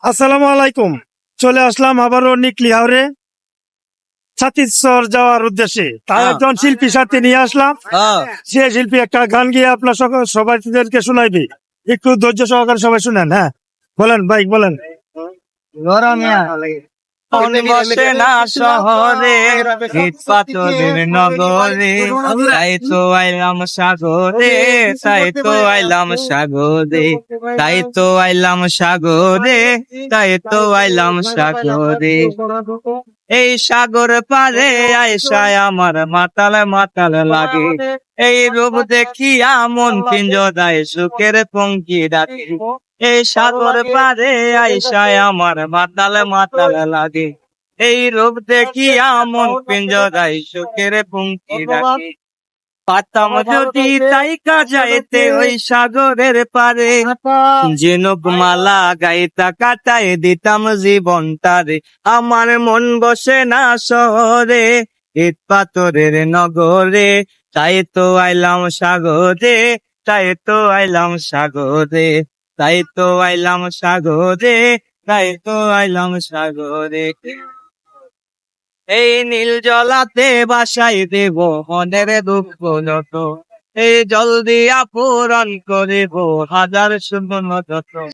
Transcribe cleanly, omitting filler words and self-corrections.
আসসালামু আলাইকুম। চলে আসলাম আবারও নিকলি হাওরে ছাত্তিশগড় যাওয়ার উদ্দেশ্যে। তার একজন শিল্পী সাথে নিয়ে আসলাম। সে শিল্পী একটা গান গিয়ে আপনার সবাইকে শোনাইবে। একটু ধৈর্য সহকারে সবাই শুনেন। হ্যাঁ, বলেন ভাই, বলেন। মন বসে না শহরে, ইট পাথরের নগরে, তাই তো আইলাম সাগরে, তাই তো আইলাম সাগরে, তাই তো আইলাম সাগরে, তাই তো আইলাম সাগরে। এই সাগর পারে আইসায় আমার মাতাল মাতাল লাগে, এই রূপ দেখিয়া মন পিঞ্জরায় সুখের পঙ্কি ডাকে। এই সাগর পারে আইসায় আমার মাতাল মাতাল লাগে, এই রূপ দেখিয়া মন পিঞ্জরায় সুখের পঙ্কি ডাকে। পাতাম যদি তাইকা যাইতে ওই সাগরের পারে, ঝিনুক মালা গাইতা কাটাই দিতাম জীবনটারে। আমার মন বসে না শহরে, ইট পাথরের নগরে, তাই তো আইলাম সাগরে, তাই তো আইলাম সাগরে, তাই তো আইলাম সাগরে, তাই তো আইলাম সাগরে। এই নীল জলাতে বাসাই দেব মনের দুঃখ যত, এই জল দিয়া পূরণ করিব হাজার শূন্য যত।